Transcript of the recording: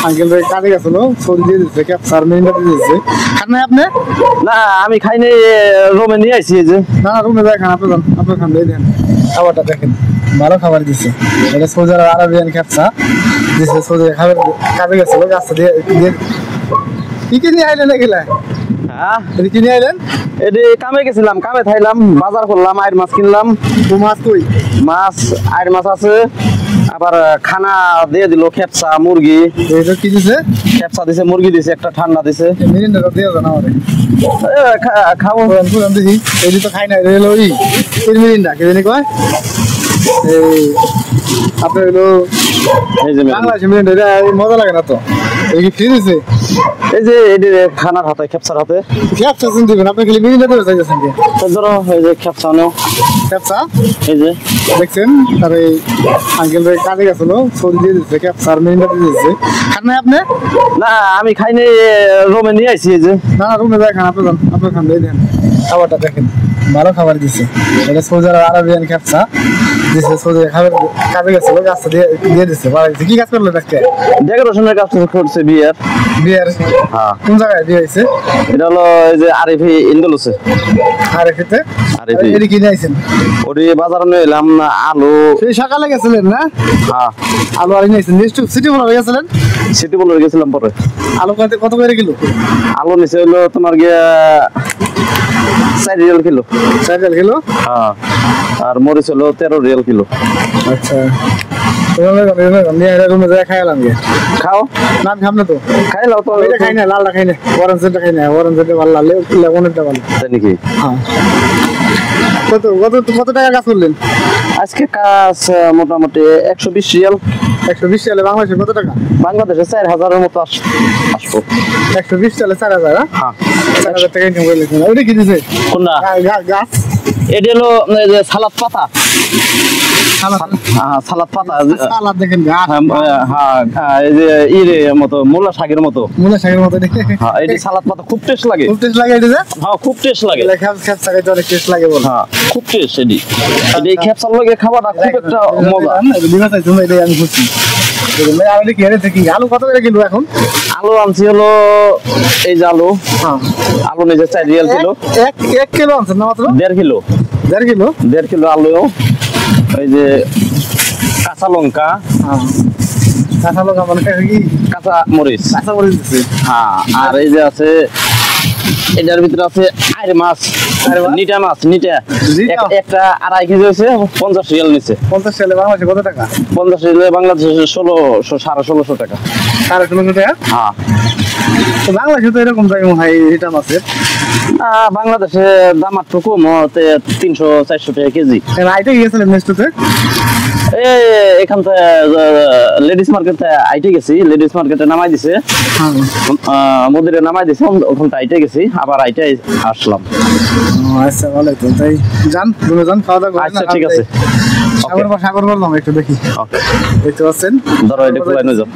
Uncle ভাই কাজে গেছিল সবজি দিয়ে দিচ্ছে ক্যাপচার মিরিন্ডা দিয়ে দিচ্ছে খান নাই আপনি? না আমি খাইনি, রুমে নিয়ে আইছি এই যে। না রুমে যাই খান, আপনার খান দিয়ে দেন। খাবারটা দেখেন ভালো খাবার দিচ্ছে, এটা সৌদি আরবিয়ান ক্যাপচা দিচ্ছে। সৌদি খাবার কাজে গেছিল গাছটা দিয়ে কি কি নিয়ে আইলেন এগুলা? হ্যাঁ কি নিয়ে আইলেন? এটি কামে গেছিলাম, কামে থাইলাম, বাজার করলাম, আয়ের মাছ কিনলাম। মাছ কই? মাছ আয়ের মাছ আছে, আবার খানা দিয়ে দিল খেপসা মুরগি। এটা কি দিছে? খেপসা দিছে, মুরগি দিছে, একটা ঠান্ডা দিছে। মিরিন্ডাটা দিয়ে দেন আমারে। খাবো পুরান দেখি এই তো খাই না রেল ওই মিরিন্ডা কে জানি কয় এই আপনার হলো এই যে বাংলাদেশি মিরিন্ডা, এটা মজা লাগে না তো। এই কি ফ্রি দিছে? এই যে এটি খানার হাতে, খেপসার হাতে। ক্যাপচা শুন দিবেন আপনি, খালি মিরিন্ডা করে চাইছেন কি? তো ধরো এই যে খেপসা নেও, ক্যাপচা এই যে দেখছেন। আর এই আঙ্কেল ভাই কাজে গেছিল সবজি দিয়ে দিচ্ছে ক্যাপচার মিরিন্ডা দিয়ে দিচ্ছে খান নাই আপনি? না আমি খাইনি, রুমে নিয়ে আইছি এই যে। না রুমে যাই খান, আপনার খান দিয়ে দেন। খাবারটা দেখেন ভালো খাবার দিচ্ছে, এটা সৌদি আরবিয়ান ক্যাপচা দিচ্ছে। সৌদি খাবার কাজে গেছিল গাছটা দিয়ে দিচ্ছে। কি কাজ করলো আজকে? ডেকোরেশনের কাজ করছে বিয়ের। বিয়ের? হ্যাঁ। কোন জায়গায় বিয়ে হয়েছে? এটা হলো এই যে আরিফি ইন্দুলুসে। আরিফিতে? আরিফি এটি কি নিয়েছেন? ওটি বাজারে নিয়ে এলাম আলু। সেই সকালে গেছিলেন না? হ্যাঁ আলু আর নিয়েছেন সিটি বলে গেছিলেন? সিটি বলে গেছিলাম পরে। আলু কত করে কিলো? আলু নিচে হলো তোমার গিয়া 4 রিয়াল কিলো। 4 Real kilo? হ্যাঁ। আর মরিচ হলো 13 রিয়াল কিলো। আচ্ছা খাইলাম খাও না? খাম না তো, খাইলাও তো। এটা খাই না, লালটা খাই না, অরেঞ্জটা খাই না। অরেঞ্জটা ভালো, লাল লেমনেরটা ভালো। তাই নাকি? হ্যাঁ। কত টাকা কাজ করলেন আজকে? কাজ মোটামুটি 120 রিয়াল। 120 সালে বাংলাদেশে কত টাকা? বাংলাদেশে 4000-এর মতো আসবো। 120 সালে 4000? হ্যাঁ 4000 টাকা ইনকাম করে নিয়েছেন। ওইটা কি দিছে? কোনটা? গাছ? এটা হলো এই যে সালাদ পাতা। হ্যাঁ সালাদ পাতা। সালাদ দেখেন গাছ। হ্যাঁ এই যে ইরে মতো, মূলা শাকের মতো। মূলা শাকের মতো। হ্যাঁ এই যে সালাদ পাতা খুব টেস্ট লাগে। খুব টেস্ট লাগে এটা? হ্যাঁ খুব টেস্ট লাগে। খেপসা খাইতে অনেক টেস্ট লাগে বল। হ্যাঁ খুব টেস্ট এডি। এই খেপসার লগে খাবারটা খুব একটা মজা। এটাই আমি খুঁজছি। আমি কি এনেছি কি? আলু কত করে কিলো এখন? আলু আনছি হলো এই যে আলু। হ্যাঁ আলু নিজে 4 রিয়াল কিলো। 1 কিলো আনছেন না মাত্র? 1.5 কিলো। 1.5 কিলো? 1.5 কিলো আলু। এই যে কাঁচা লঙ্কা। কাঁচা লঙ্কা মানে কি? কাঁচা মরিচ। কাঁচা মরিচ দিচ্ছে। হ্যাঁ আর এই যে আছে, এটার ভিতরে আছে আইর মাছ, নিটা মাছ। নিটা একটা 2.5 কেজি হয়েছে 50 রিয়াল নিচ্ছে। 50 সালে বাংলাদেশে কত টাকা? 50 রিয়ালে বাংলাদেশে 1600 টাকা। 1650 টাকা? হ্যাঁ বাংলাদেশে তো এরকম দাম হয় এটা মাছের। বাংলাদেশে দাম একটু কম, 300-400 টাকা কেজি। আইটা গিয়েছিলেন নেক্সটতে? এখান থেকে লেডিস মার্কেটে আইটে গেছি, লেডিস মার্কেটে নামাই দিছে, মন্দিরে নামাই দিছে, ওখান থেকে আইটে গেছি, আবার আইটে আসলাম। আচ্ছা ভালো তো, তাই যান ঘুরে যান, খাওয়া দাওয়া। আচ্ছা ঠিক আছে। সাগর করলাম একটু দেখি। দেখতে পাচ্ছেন? ধরো এটা খুলে নিয়ে যাও।